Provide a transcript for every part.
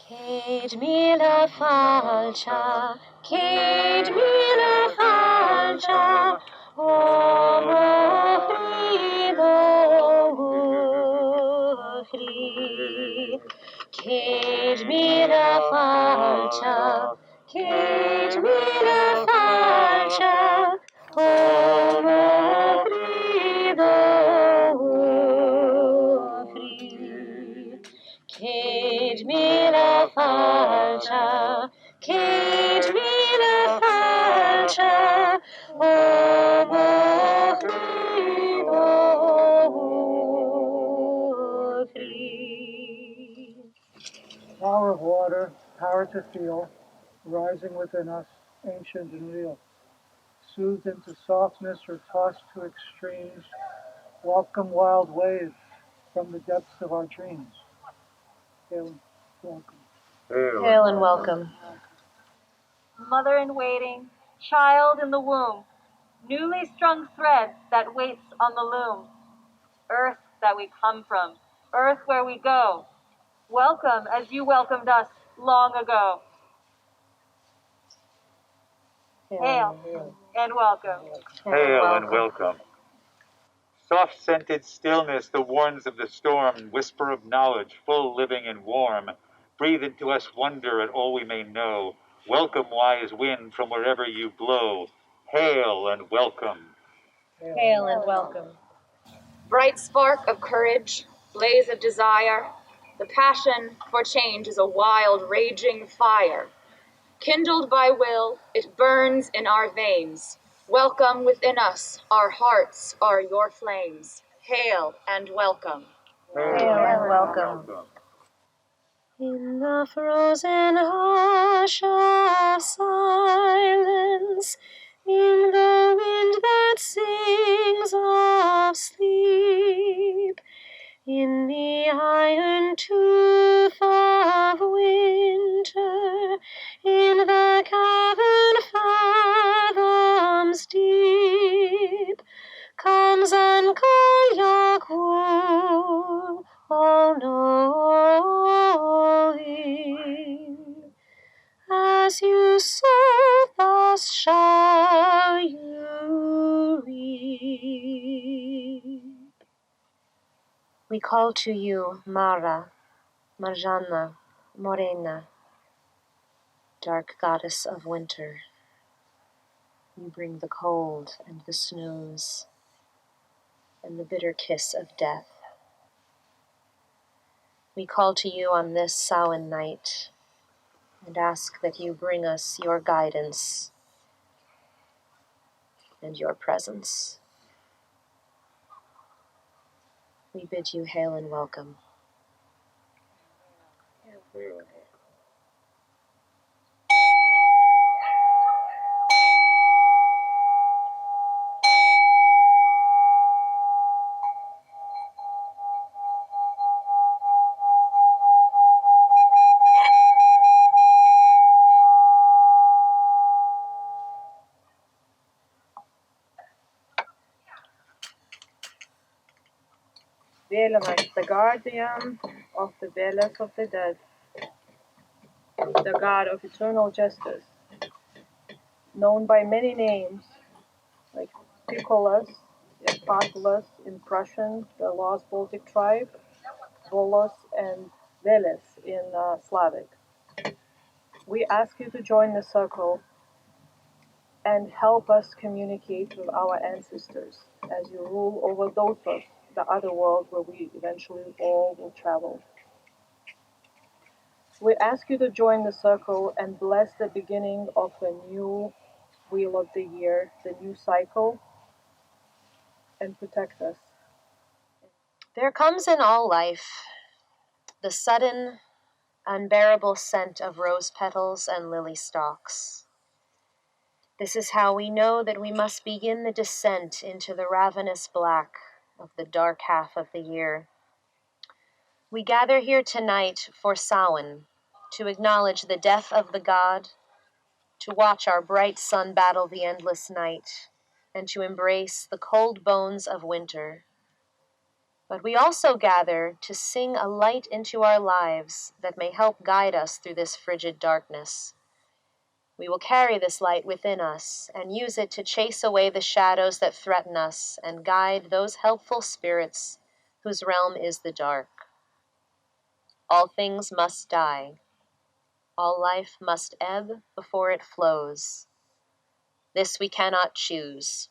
Cade mi la falcia, cade mi la falcia, uomo frido, fri. Cade mi la falcia, cade mi la falcia, uomo frido, fri. Cade mi la falcia, cade mi la falcia, uomo frido, free. Power of water, power to feel, rising within us, ancient and real. Soothed into softness or tossed to extremes, welcome wild waves from the depths of our dreams. Hail, welcome. Hail and welcome. Mother in waiting, child in the womb, newly strung thread that waits on the loom. Earth that we come from, earth where we go. Welcome as you welcomed us long ago. Hail and welcome. Hail and welcome. Soft-scented stillness, the warns of the storm, whisper of knowledge, full, living, and warm. Breathe into us wonder at all we may know. Welcome, wise wind, from wherever you blow. Hail and welcome. Hail and welcome. Bright spark of courage, blaze of desire, the passion for change is a wild, raging fire. Kindled by will, it burns in our veins. Welcome within us, our hearts are your flames. Hail and welcome. Hail and welcome. In the frozen hush of silence, in the wind that sings of sleep, in the iron tooth of winter, in the cavern fathoms deep, comes Uncle all-knowing. As you sow, thus shall you reap. We call to you, Mara, Marjana, Morena, dark goddess of winter. You bring the cold and the snows and the bitter kiss of death. We call to you on this Samhain night and ask that you bring us your guidance and your presence. We bid you hail and welcome. Velanite, the guardian of the Velas of the dead, the god of eternal justice, known by many names, like Picolas, Patolas in Prussian, the Lost Baltic tribe, Volos, and Veles in Slavic. We ask you to join the circle and help us communicate with our ancestors as you rule over Dothos, the other world where we eventually all will travel. We ask you to join the circle and bless the beginning of the new wheel of the year, the new cycle, and protect us. There comes in all life the sudden, unbearable scent of rose petals and lily stalks. This is how we know that we must begin the descent into the ravenous black of the dark half of the year. We gather here tonight for Samhain, to acknowledge the death of the god, to watch our bright sun battle the endless night, and to embrace the cold bones of winter. But we also gather to sing a light into our lives that may help guide us through this frigid darkness. We will carry this light within us and use it to chase away the shadows that threaten us and guide those helpful spirits whose realm is the dark. All things must die. All life must ebb before it flows. This we cannot choose.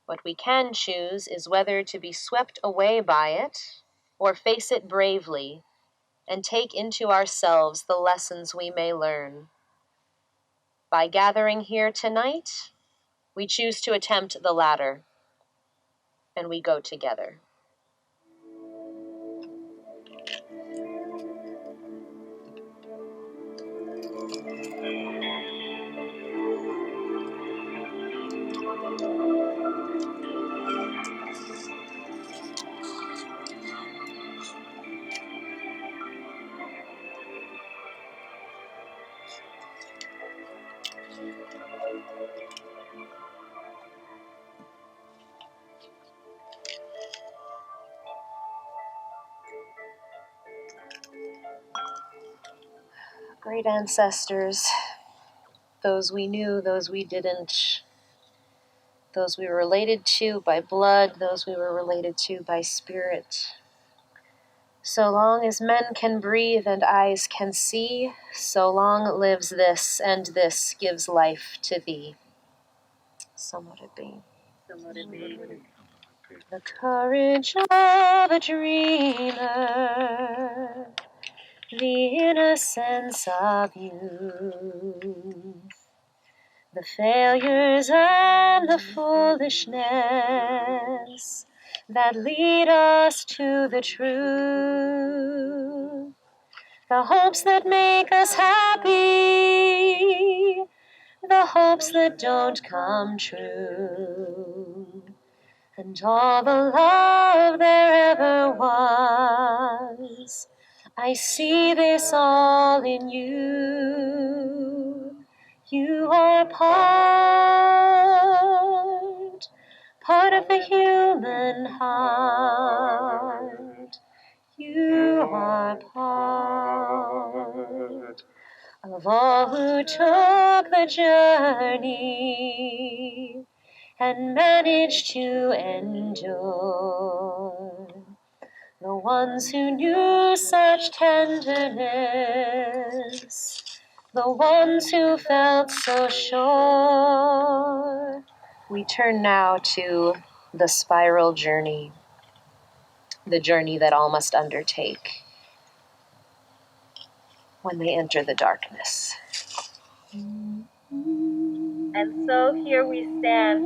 What we can choose is whether to be swept away by it or face it bravely and take into ourselves the lessons we may learn. By gathering here tonight, we choose to attempt the latter, and we go together. Great ancestors, those we knew, those we didn't, those we were related to by blood, those we were related to by spirit. So long as men can breathe and eyes can see, so long lives this, and this gives life to thee. So mote it be. So mote it be. The courage of a dreamer, the innocence of youth, the failures and the foolishness that lead us to the truth, the hopes that make us happy, the hopes that don't come true, and all the love there ever was. I see this all in you. You are part of the human heart. You are part of all who took the journey and managed to endure. The ones who knew such tenderness, the ones who felt so sure. We turn now to the spiral journey, the journey that all must undertake when they enter the darkness. And so here we stand,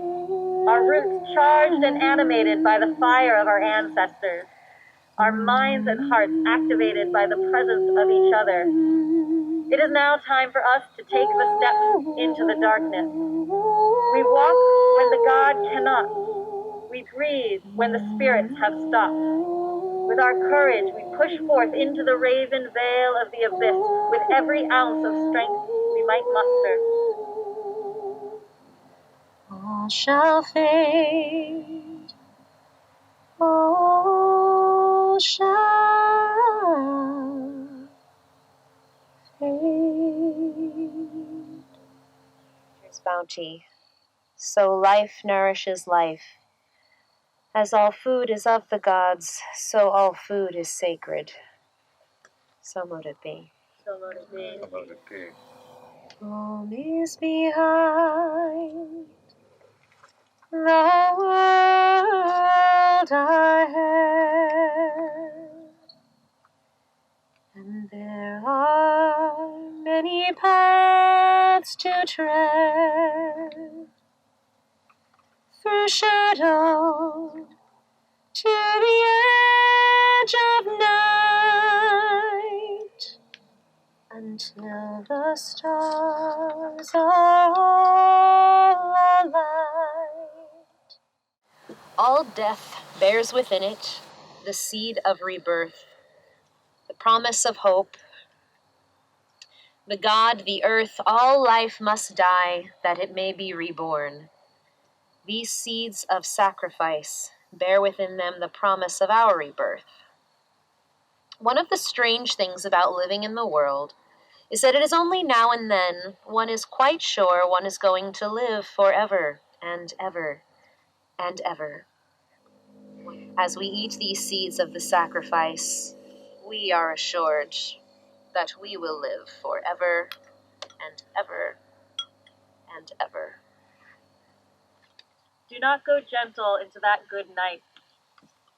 our roots charged and animated by the fire of our ancestors, our minds and hearts activated by the presence of each other. It is now time for us to take the steps into the darkness. We walk when the god cannot. We breathe when the spirits have stopped. With our courage, we push forth into the raven veil of the abyss with every ounce of strength we might muster. All shall fade, all shall fade. Here's bounty. So life nourishes life. As all food is of the gods, so all food is sacred. So mote it be. So mote it be. So mote it be. Home is behind, the world ahead, and there are many paths to tread, through shadow to the edge of night, until the stars are all alight. All death bears within it the seed of rebirth, the promise of hope. The God, the earth, all life must die that it may be reborn. These seeds of sacrifice bear within them the promise of our rebirth. One of the strange things about living in the world is that it is only now and then one is quite sure one is going to live forever and ever and ever. As we eat these seeds of the sacrifice, we are assured that we will live forever and ever and ever. Do not go gentle into that good night.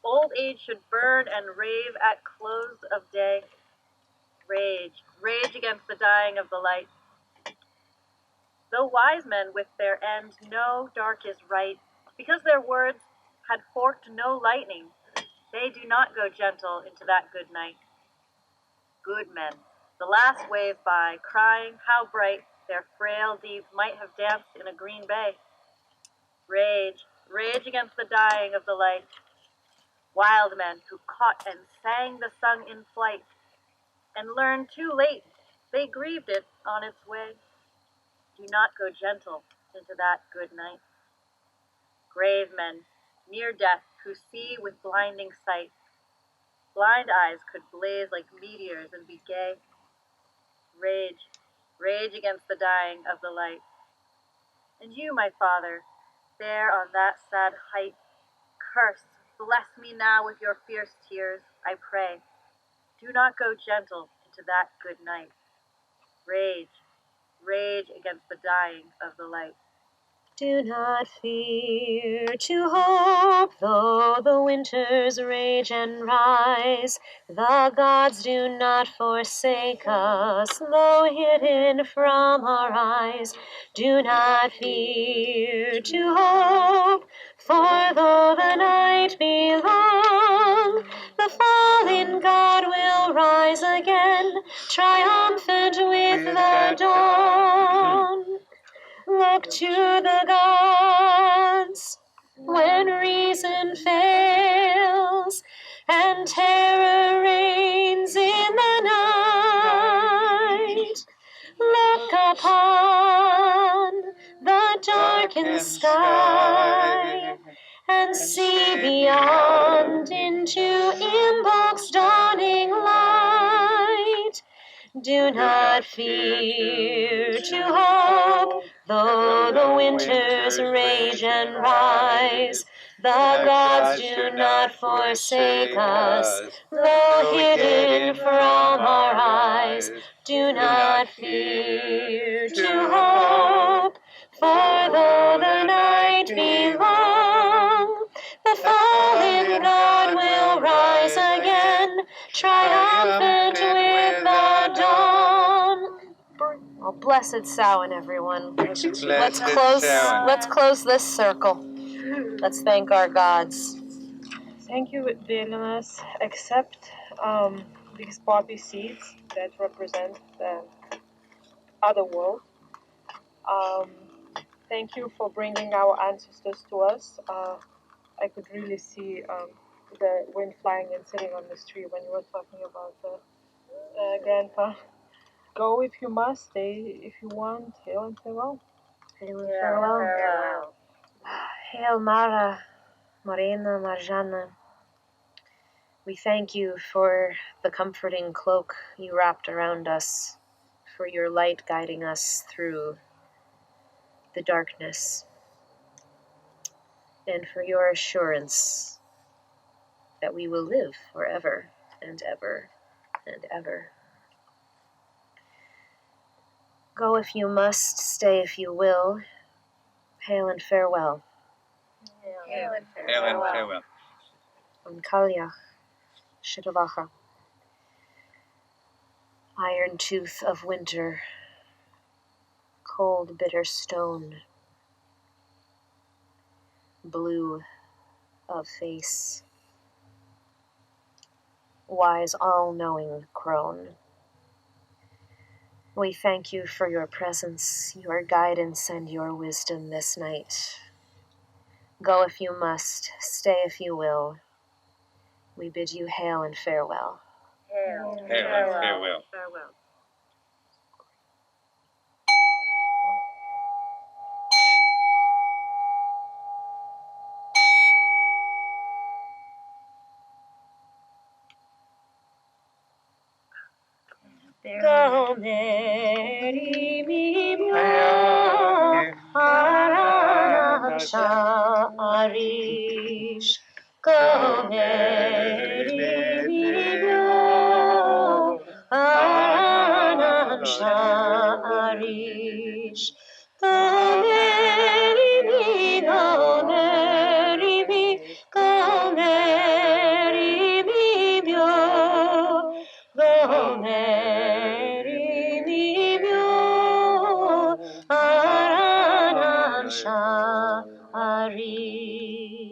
Old age should burn and rave at close of day. Rage, rage against the dying of the light. Though wise men with their end know dark is right, because their words had forked no lightning, they do not go gentle into that good night. Good men, the last wave by, crying how bright their frail deeds might have danced in a green bay. Rage, rage against the dying of the light. Wild men who caught and sang the song in flight, and learned too late they grieved it on its way. Do not go gentle into that good night. Grave men, near death, who see with blinding sight. Blind eyes could blaze like meteors and be gay. Rage, rage against the dying of the light. And you, my father, there on that sad height, curse, bless me now with your fierce tears, I pray. Do not go gentle into that good night. Rage, rage against the dying of the light. Do not fear to hope, though the winters rage and rise. The gods do not forsake us, though hidden from our eyes. Do not fear to hope, for though the night be long, the fallen God will rise again, triumphant with the dawn. Look to the gods when reason fails and terror reigns in the night. Look upon the darkened sky and see beyond into Imbolc's dawning light. Do not fear to hope, though the winters rage and rise. The gods do not forsake us, though hidden from our eyes. Do not fear to hope, for though the night be long, the fallen God will rise again, triumphant with the dawn. Oh, blessed Samhain, everyone. Let's close this circle. Let's thank our gods. Thank you, Ravenous. Accept these poppy seeds that represent the other world. Thank you for bringing our ancestors to us. I could really see the wind flying and sitting on this tree when you were talking about the grandpa. Go if you must, stay if you want. Hail and farewell. Hail and farewell. Hail Mara, Morena, Marjana. We thank you for the comforting cloak you wrapped around us, for your light guiding us through the darkness, and for your assurance that we will live forever and ever and ever. Go if you must, stay if you will. Hail and farewell. Hail and Hail and farewell. Ankalya, Shiravaha. Iron tooth of winter, cold bitter stone, blue of face, wise all-knowing crone. We thank you for your presence, your guidance, and your wisdom this night. Go if you must, stay if you will. We bid you hail and farewell. Hail. Hail and farewell. Farewell. Gomerimiyo Aranamsharish Gomerimiyo Aranamsharish Gomerimi Gomerimi Gomerimibyo Gomerimibyo Aranamsharish